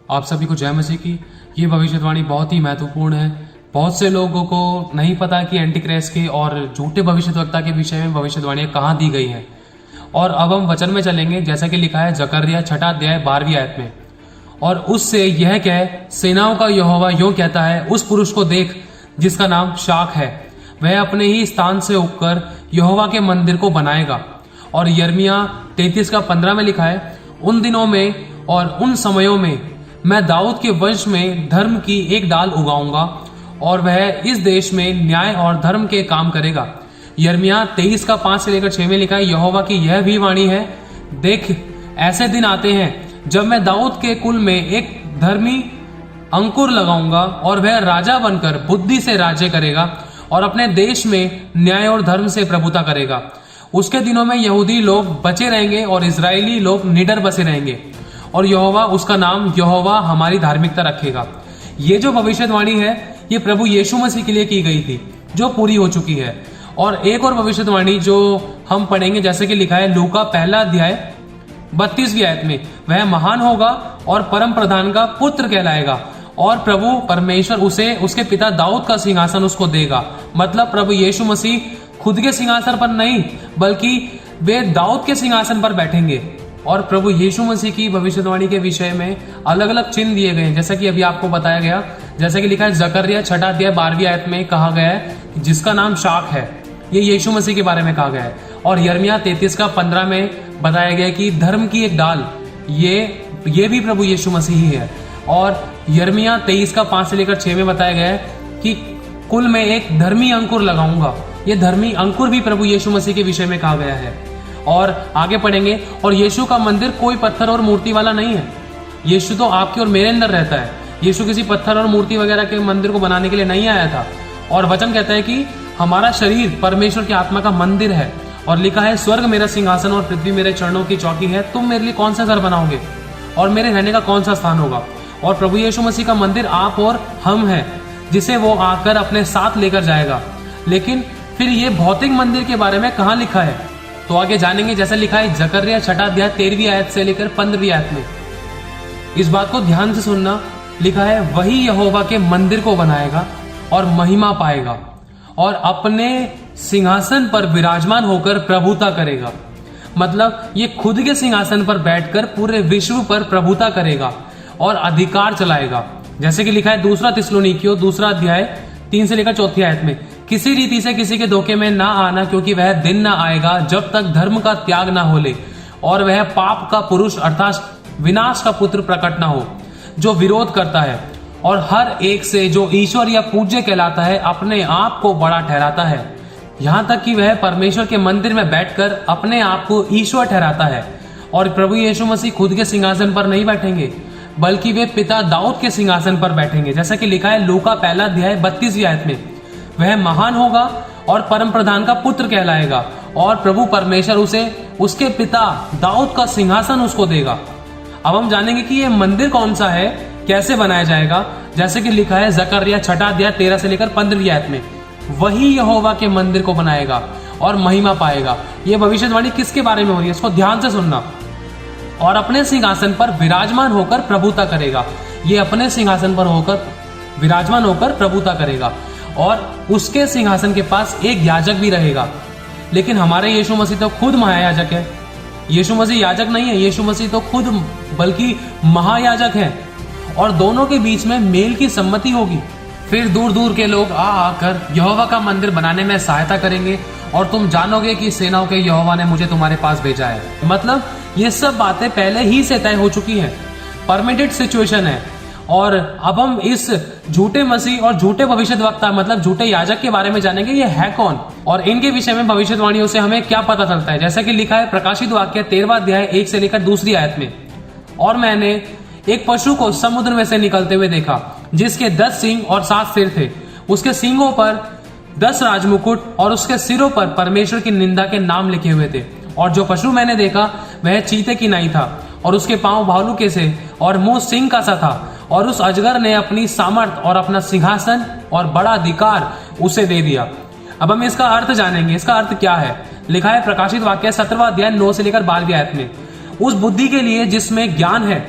आप सभी को जय मसीह की। ये भविष्यवाणी बहुत ही महत्वपूर्ण है। बहुत से लोगों को नहीं पता कि एंटी क्राइस्ट के और झूठे भविष्यवक्ता के विषय में भविष्यवाणियां कहाँ दी गई हैं। और अब हम वचन में चलेंगे, जैसा कि लिखा है जकर्या 6 अध्याय 12वीं आयत में। और उससे यह कह, सेनाओं का यहोवा यूं कहता है, उस पुरुष को देख जिसका नाम शाख है, वह अपने ही स्थान से उठकर यहोवा के मंदिर को बनाएगा। और यिर्मयाह 33:15 में लिखा है, उन दिनों में और उन समयों में मैं दाऊद के वंश में धर्म की एक डाल उगाऊंगा और वह इस देश में न्याय और धर्म के काम करेगा। यिर्मयाह 23:5 से लेकर 6 में लिखा है, यहोवा की यह भी वाणी है, देख ऐसे दिन आते हैं जब मैं दाऊद के कुल में एक धर्मी अंकुर लगाऊंगा और वह राजा बनकर बुद्धि से राज्य करेगा और अपने देश में न्याय और धर्म से प्रभुता करेगा। उसके दिनों में यहूदी लोग बचे रहेंगे और इजरायली लोग निडर बसे रहेंगे और यहोवा, उसका नाम यहोवा हमारी धार्मिकता रखेगा। ये जो भविष्यवाणी है ये प्रभु यीशु मसीह के लिए की गई थी, जो पूरी हो चुकी है। और एक और भविष्यवाणी जो हम पढ़ेंगे, जैसे कि लिखा है लूका 1 अध्याय 32वीं आयत में, वह महान होगा और परम प्रधान का पुत्र कहलाएगा और प्रभु परमेश्वर उसे उसके पिता दाऊद का सिंहासन उसको देगा। मतलब प्रभु यीशु मसीह खुद के सिंहासन पर नहीं, बल्कि वे दाऊद के सिंहासन पर बैठेंगे। और प्रभु यीशु मसीह की भविष्यवाणी के विषय में अलग अलग चिन्ह दिए गए हैं, जैसा कि अभी आपको बताया गया। जैसा कि लिखा है जकर्या 6 अध्याय 12वीं आयत में कहा गया है जिसका नाम शाख है, ये यीशु मसीह के बारे में कहा गया है। और यिर्मयाह 33:15 में बताया गया कि धर्म की एक डाल, ये भी प्रभु यीशु मसीह ही है। और यिर्मयाह 23:5 से लेकर 6 में बताया गया है कि कुल में एक धर्मी अंकुर लगाऊंगा। ये धर्मी अंकुर भी प्रभु यीशु मसीह के विषय में कहा गया है। और आगे पढ़ेंगे, और यीशु का मंदिर कोई पत्थर और मूर्ति वाला नहीं है। यीशु तो आपके और मेरे अंदर रहता है। यीशु किसी पत्थर और मूर्ति वगैरह के मंदिर को बनाने के लिए नहीं आया था। और वचन कहता है कि हमारा शरीर परमेश्वर की आत्मा का मंदिर है। और लिखा है, स्वर्ग मेरा सिंहासन और पृथ्वी मेरे चरणों की चौकी है, तुम मेरे लिए कौन सा घर बनाओगे और मेरे रहने का कौन सा स्थान होगा। और प्रभु यीशु मसीह का मंदिर आप और हम हैं, जिसे वो आकर अपने साथ लेकर जाएगा। लेकिन फिर ये भौतिक मंदिर के बारे में कहाँ लिखा है, तो आगे जानेंगे। जैसा लिखा है जकर्या 6 अध्याय 13वीं आयत से लेकर 15वीं आयत में। इस बात को ध्यान से सुनना, लिखा है, वही यहोवा के मंदिर को बनाएगा और महिमा पाएगा और अपने सिंहासन पर विराजमान होकर प्रभुता करेगा। मतलब ये खुद के सिंहासन पर बैठकर पूरे विश्व पर प्रभुता करेगा और अधिकार चलाएगा। जैसे कि लिखा है 2 थिस्सलुनीकियों 2 अध्याय 3 से लेकर 4 आयत में, किसी रीति से किसी के धोखे में ना आना, क्योंकि वह दिन ना आएगा जब तक धर्म का त्याग ना हो ले और वह पाप का पुरुष अर्थात विनाश का पुत्र प्रकट ना हो, जो विरोध करता है और हर एक से जो ईश्वर या पूज्य कहलाता है अपने आप को बड़ा ठहराता है, यहाँ तक कि वह परमेश्वर के मंदिर में बैठकर अपने आप को ईश्वर ठहराता है। और प्रभु यीशु मसीह खुद के सिंहासन पर नहीं बैठेंगे, बल्कि वे पिता दाऊद के सिंहासन पर बैठेंगे। जैसा कि लिखा है लूका 1 अध्याय 32वीं आयत में, वह महान होगा और परम प्रधान का पुत्र कहलाएगा और प्रभु परमेश्वर उसे उसके पिता दाऊद का सिंहासन उसको देगा। अब हम जानेंगे कि यह मंदिर कौन सा है, कैसे बनाया जाएगा। जैसे कि लिखा है जकर्या 6 अध्याय 13 से लेकर 15वीं आयत में, वही यहोवा के मंदिर को बनाएगा और महिमा पाएगा। यह भविष्यवाणी किसके बारे में हो रही है, इसको ध्यान से सुनना। और अपने सिंहासन पर विराजमान होकर प्रभुता करेगा। ये अपने सिंहासन पर होकर विराजमान होकर प्रभुता करेगा और उसके सिंहासन के पास एक याजक भी रहेगा। लेकिन हमारे यीशु मसीह तो खुद महायाजक है। यीशु मसीह याजक नहीं है, यीशु मसीह तो खुद बल्कि महायाजक है। और दोनों के बीच में मेल की सम्मति होगी। फिर दूर दूर के लोग आकर यहोवा का मंदिर बनाने में सहायता करेंगे और तुम जानोगे कि सेनाओं के यहोवा ने मुझे तुम्हारे पास भेजा है। मतलब ये सब बातें पहले ही से तय हो चुकी हैं, परमिटेड सिचुएशन है। और अब हम इस झूठे मसीह और झूठे भविष्यद्वक्ता मतलब झूठे याजक के बारे में जानेंगे, ये है कौन और इनके विषय में भविष्यवाणियों से हमें क्या पता चलता है। जैसा कि लिखा है प्रकाशित वाक्य 13वां अध्याय 1 से लेकर 2 आयत में, और मैंने एक पशु को समुद्र में से निकलते हुए देखा, जिसके 10 सींग और 7 सिर थे। उसके सींगों पर 10 राजमुकुट और उसके सिरों पर परमेश्वर की निंदा के नाम लिखे हुए थे। और जो पशु मैंने देखा वह चीते की नाई था और उसके पांव भालू के से और मुंह सिंह का सा था। और उस अजगर ने अपनी सामर्थ और अपना सिंहासन और बड़ा अधिकार उसे दे दिया। अब हम इसका अर्थ जानेंगे। इसका अर्थ क्या है, लिखा है प्रकाशित वाक्य 17वां अध्याय 9 से लेकर 12वीं आयत में, उस बुद्धि के लिए जिसमें ज्ञान है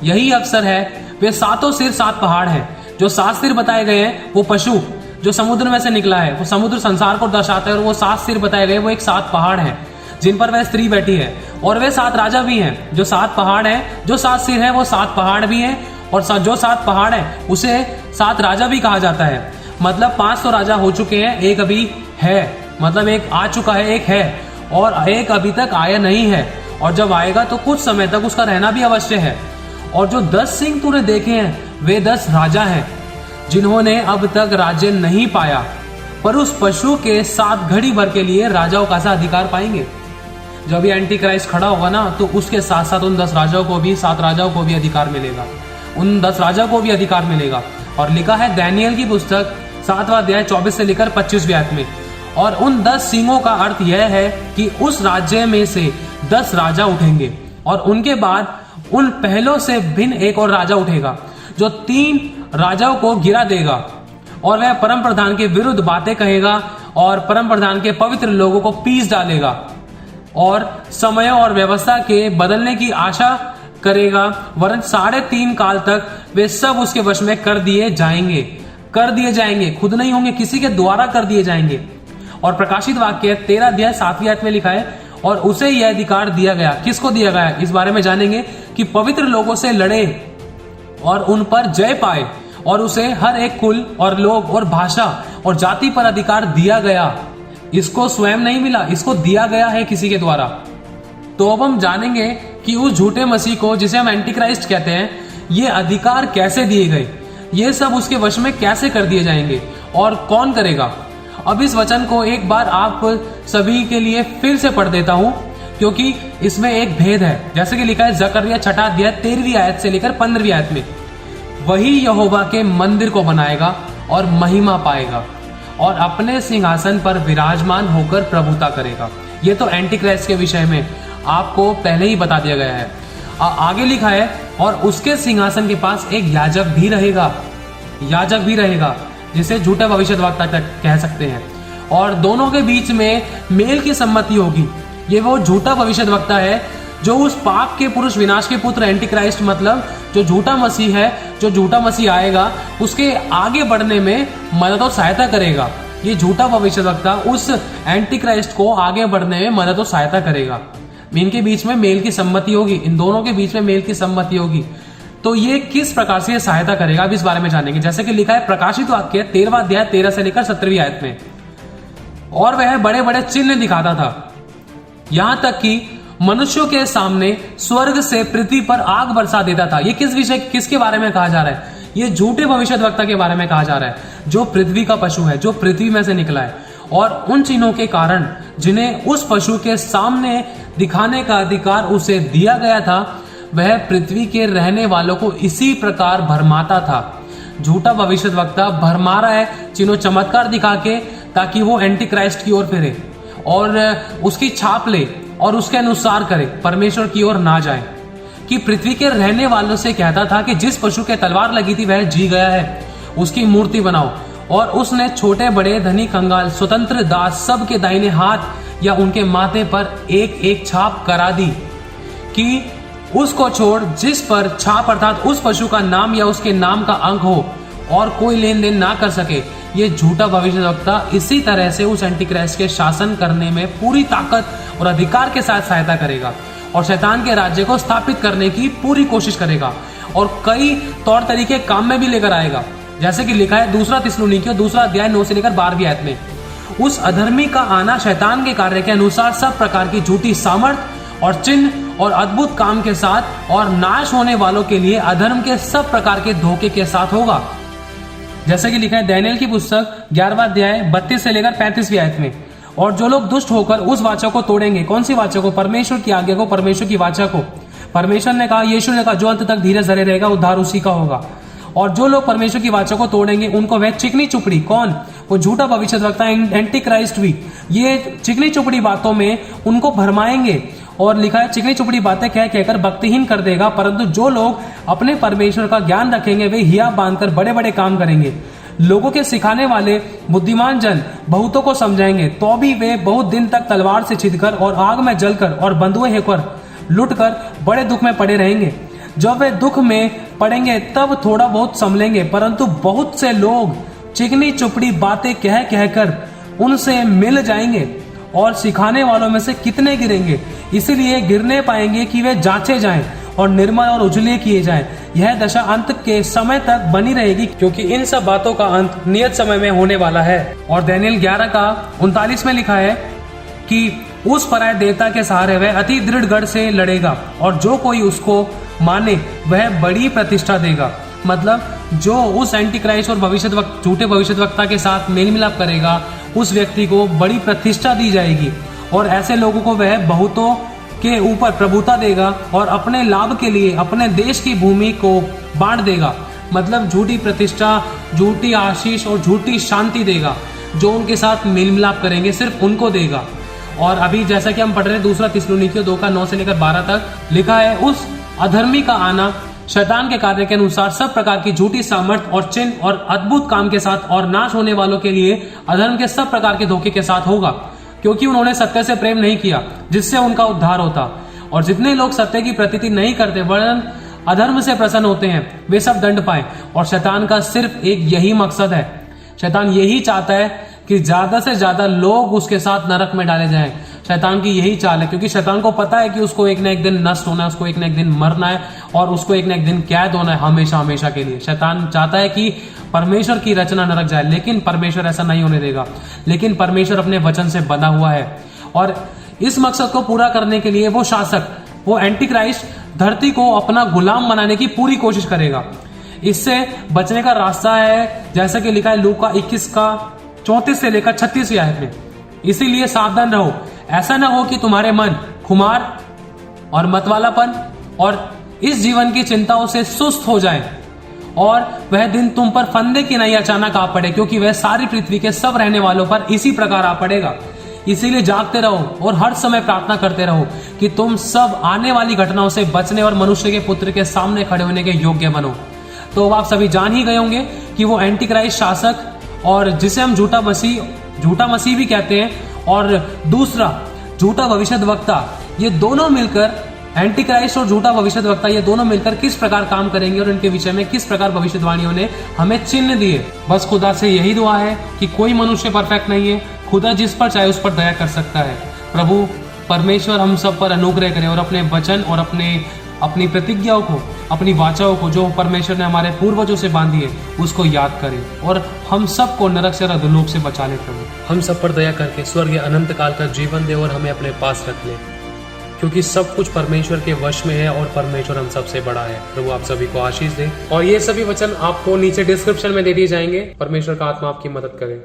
यही अवसर है। वे सातों सिर 7 पहाड़ हैं। जो 7 सिर बताए गए हैं वो पशु जो समुद्र में से निकला है, वो समुद्र संसार को दर्शाता है। और वो 7 सिर बताए गए वो एक 7 पहाड़ हैं जिन पर वह स्त्री बैठी है। और वे 7 राजा भी हैं। जो 7 पहाड़ हैं, जो 7 सिर है वो 7 पहाड़ भी हैं। और जो 7 पहाड़ है उसे 7 राजा भी कहा जाता है। मतलब 5 तो राजा हो चुके हैं, एक अभी है, मतलब एक आ चुका है, एक है, और एक अभी तक आया नहीं है। और जब आएगा तो कुछ समय तक उसका रहना भी अवश्य है। और जो 10 सिंह तूने देखे हैं वे 10 राजा हैं जिन्होंने अब तक राज्य नहीं पाया, पर उस पशु के 7 घड़ी भर के लिए राजाओं का सा अधिकार पाएंगे। जब ये एंटी क्राइस्ट खड़ा होगा ना, तो उसके साथ साथ उन 10 राजाओं को भी, 7 राजाओं को भी अधिकार मिलेगा, उन 10 राजाओं को भी अधिकार मिलेगा। और लिखा है दानियेल की पुस्तक 7वां अध्याय 24 से लेकर 25वें आयत में। और उन 10 सिंहों का अर्थ यह है कि उस राज्य में से 10 राजा उठेंगे और उनके बाद उन पहलों से भिन्न एक और राजा उठेगा जो 3 राजाओं को गिरा देगा। और वह परम प्रधान के विरुद्ध बातें कहेगा और परम प्रधान के पवित्र लोगों को पीस डालेगा और समय और व्यवस्था के बदलने की आशा करेगा, वरन 3.5 काल तक वे सब उसके वश में कर दिए जाएंगे, खुद नहीं होंगे, किसी के द्वारा कर दिए जाएंगे। और प्रकाशित वाक्य 13 अध्याय 7वीं आयत में लिखा है, और उसे यह अधिकार दिया गया। किसको दिया गया इस बारे में जानेंगे, कि पवित्र लोगों से लड़े और उन पर जय पाए। और उसे हर एक कुल और लोग और भाषा और जाति पर अधिकार दिया गया। इसको स्वयं नहीं मिला, इसको दिया गया है किसी के द्वारा। तो अब हम जानेंगे कि उस झूठे मसीह को, जिसे हम एंटी क्राइस्ट कहते हैं, ये अधिकार कैसे दिए गए, ये सब उसके वश में कैसे कर दिए जाएंगे और कौन करेगा। अब इस वचन को एक बार आप सभी के लिए फिर से पढ़ देता हूं, क्योंकि इसमें एक भेद है। जैसे कि लिखा है जकरिया 6 अध्याय 13वीं आयत से लेकर 15वीं आयत में, वही यहोवा के मंदिर को बनाएगा और महिमा पाएगा और अपने सिंहासन पर विराजमान होकर प्रभुता करेगा। ये तो एंटी क्राइस्ट के विषय में आपको पहले ही बता दिया गया है। आगे लिखा है, और उसके सिंहासन के पास एक याजक भी रहेगा, जिसे झूठा भविष्यद्वक्ता कह सकते हैं। और दोनों के बीच में मेल की सम्मति होगी। ये वो झूठा भविष्यद्वक्ता है जो उस पाप के पुरुष विनाश के पुत्र एंटी क्राइस्ट, मतलब जो झूठा मसीह है, जो झूठा मसीह आएगा, उसके आगे बढ़ने में मदद और सहायता करेगा। ये झूठा भविष्यद्वक्ता उस एंटी क्राइस्ट को आगे बढ़ने में मदद और सहायता करेगा। इनके बीच में मेल की सम्मति होगी, इन दोनों के बीच में मेल की सम्मति होगी। तो ये किस प्रकार से सहायता करेगा, अब इस बारे में जानेंगे। जैसे कि लिखा है प्रकाशित वाक्य 13वां अध्याय 13 से लेकर 17वीं आयत में, और वह बड़े बड़े चिन्ह दिखाता था, यहां तक कि मनुष्यों के सामने स्वर्ग से पृथ्वी पर आग बरसा देता था। ये किसके बारे में कहा जा रहा है, ये झूठे भविष्यद्वक्ता के बारे में कहा जा रहा है, जो पृथ्वी का पशु है, जो पृथ्वी में से निकला है। और उन चिन्हों के कारण जिन्हें उस पशु के सामने दिखाने का अधिकार उसे दिया गया था, वह पृथ्वी के रहने वालों को इसी प्रकार भरमाता था। झूठा भविष्यद्वक्ता भरमा रहा है चिन्हों चमत्कार दिखा के, ताकि वो एंटी क्राइस्ट की ओर फिरे और उसकी छाप ले और उसके अनुसार करे, परमेश्वर की ओर ना जाए। कि पृथ्वी के रहने वालों से कहता था कि जिस पशु के तलवार लगी थी वह जी गया है, उसकी मूर्ति बनाओ। और उसने छोटे बड़े, धनी कंगाल, स्वतंत्र दास सब के दाहिने हाथ या उनके माथे पर एक एक छाप करा दी, कि उसको छोड़ जिस पर छाप अर्थात उस पशु का नाम या उसके नाम का अंक हो और कोई लेन देन ना कर सके। ये झूठा भविष्यद्वक्ता इसी तरह से उस एंटी क्राइस्ट के शासन करने में पूरी ताकत और अधिकार के साथ सहायता करेगा और शैतान के राज्य को स्थापित करने की पूरी कोशिश करेगा और कई तौर तरीके काम में भी लेकर आएगा। जैसे कि लिखा है 2 थिस्सलुनीकियों 2 अध्याय 9 से लेकर 12वीं आयत में, उस अधर्मी का आना शैतान के कार्य के अनुसार सब प्रकार की झूठी सामर्थ और चिन्ह और अद्भुत काम के साथ और नाश होने वालों के लिए अधर्म के सब प्रकार के धोखे के साथ होगा। जैसे कि लिखा है दानियेल की पुस्तक 11वां अध्याय 32 से लेकर 35वीं आयत में, और जो लोग दुष्ट होकर उस वाचा को तोड़ेंगे, कौन सी वाचा को, परमेश्वर की आज्ञा को, परमेश्वर की वाचा को। परमेश्वर ने कहा, यीशु ने कहा, जो अंत तक धीरे धरे रहेगा उद्धार उसी का होगा। और जो लोग परमेश्वर की वाचा को तोड़ेंगे उनको वह चिकनी चुपड़ी, कौन, वो झूठा भविष्यद्वक्ता एंटी क्राइस्ट भी, ये चिकनी चुपड़ी बातों में उनको भरमाएंगे। और लिखा है चिकनी चुपड़ी बातें कह कहकर भक्तिहीन कर देगा, परंतु जो लोग अपने परमेश्वर का ज्ञान रखेंगे वे हिया बांधकर बड़े बड़े काम करेंगे। लोगों के सिखाने वाले बुद्धिमान जन बहुतों को समझाएंगे, तो भी वे बहुत दिन तक तलवार से छिदकर और आग में जलकर और बंधुए होकर लुटकर बड़े दुख में पड़े रहेंगे। जब वे दुख में पड़ेंगे तब थोड़ा बहुत संभलेंगे, परंतु बहुत से लोग चिकनी चुपड़ी बातें कह कहकर उनसे मिल जाएंगे और सिखाने वालों में से कितने गिरेंगे। इसीलिए गिरने पाएंगे कि वे जांचे जाएं और निर्मल और उजले किए जाएं। यह दशा अंत के समय तक बनी रहेगी, क्योंकि इन सब बातों का अंत नियत समय में होने वाला है। और दानियेल 11 का 39 में लिखा है कि उस पराये देवता के सहारे वह अति दृढ़ गढ़ से लड़ेगा, और जो कोई उसको माने वह बड़ी प्रतिष्ठा देगा। मतलब जो उस एंटी क्राइस्ट और झूठे भविष्यद्वक्ता के साथ मेल मिलाप करेगा, उस व्यक्ति को बड़ी प्रतिष्ठा दी जाएगी, और ऐसे लोगों को वह बहुतों के ऊपर प्रभुता देगा और अपने लाभ के लिए अपने देश की भूमि को बांट देगा। मतलब झूठी प्रतिष्ठा, झूठी आशीष और झूठी शांति देगा। जो उनके साथ मेल मिलाप करेंगे सिर्फ उनको देगा। और अभी जैसा कि हम पढ़ रहे हैं, दूसरा थिस्सलुनीकियों 2 का 9 से लेकर 12 तक लिखा है, उस अधर्मी का आना शैतान के कार्य के अनुसार सब प्रकार की झूठी सामर्थ और चिन्ह और अद्भुत काम के साथ और नाश होने वालों के लिए अधर्म के सब प्रकार के धोखे के साथ होगा, क्योंकि उन्होंने सत्य से प्रेम नहीं किया जिससे उनका उद्धार होता। और जितने लोग सत्य की प्रतीति नहीं करते वरन अधर्म से प्रसन्न होते हैं, वे सब दंड पाए। और शैतान का सिर्फ एक यही मकसद है, शैतान यही चाहता है कि ज्यादा से ज्यादा लोग उसके साथ नरक में डाले जाएं। शैतान की यही चाल है, क्योंकि शैतान को पता है कि उसको एक न एक दिन नष्ट होना है, उसको एक न एक दिन मरना है, और उसको एक न एक दिन कैद होना है हमेशा हमेशा के लिए। शैतान चाहता है कि परमेश्वर की रचना नरक जाए, लेकिन परमेश्वर ऐसा नहीं होने देगा। लेकिन परमेश्वर अपने वचन से बना हुआ है, और इस मकसद को पूरा करने के लिए वो शासक, वो एंटी क्राइस्ट धरती को अपना गुलाम बनाने की पूरी कोशिश करेगा। इससे बचने का रास्ता है, जैसा कि लिखा है लूका 21 का 34 से लेकर 36 आयत में, इसीलिए सावधान रहो, ऐसा ना हो कि तुम्हारे मन खुमार और मतवालापन और इस जीवन की चिंताओं से सुस्त हो जाए, और वह दिन तुम पर फंदे की नहीं अचानक आ पड़े, क्योंकि वह सारी पृथ्वी के सब रहने वालों पर इसी प्रकार आ पड़ेगा। इसीलिए जागते रहो और हर समय प्रार्थना करते रहो कि तुम सब आने वाली घटनाओं से बचने और मनुष्य के पुत्र के सामने खड़े होने के योग्य बनो। तो आप सभी जान ही गए होंगे कि वो एंटी क्राइस्ट शासक, और जिसे हम झूठा मसीह भी कहते हैं, और दूसरा झूठा भविष्यद्वक्ता, ये दोनों मिलकर, एंटी क्राइस्ट और झूठा भविष्यद्वक्ता, ये दोनों मिलकर किस प्रकार काम करेंगे और इनके विषय में किस प्रकार भविष्यवाणियों ने हमें चिन्ह दिए। बस खुदा से यही दुआ है कि कोई मनुष्य परफेक्ट नहीं है, खुदा जिस पर चाहे उस पर दया कर सकता है। प्रभु परमेश्वर हम सब पर अनुग्रह करे और अपने वचन और अपनी प्रतिज्ञाओं को, अपनी वाचाओं को जो परमेश्वर ने हमारे पूर्वजों से बांधी है, उसको याद करें, और हम सबको नरक से अधोलोक से बचा ले। प्रभु हम सब पर दया करके स्वर्ग अनंत काल का जीवन दे और हमें अपने पास रख ले, क्योंकि सब कुछ परमेश्वर के वश में है और परमेश्वर हम सबसे बड़ा है। प्रभु आप सभी को आशीष दे, और ये सभी वचन आपको नीचे डिस्क्रिप्शन में दे दिए जाएंगे। परमेश्वर का आत्मा आपकी मदद करे।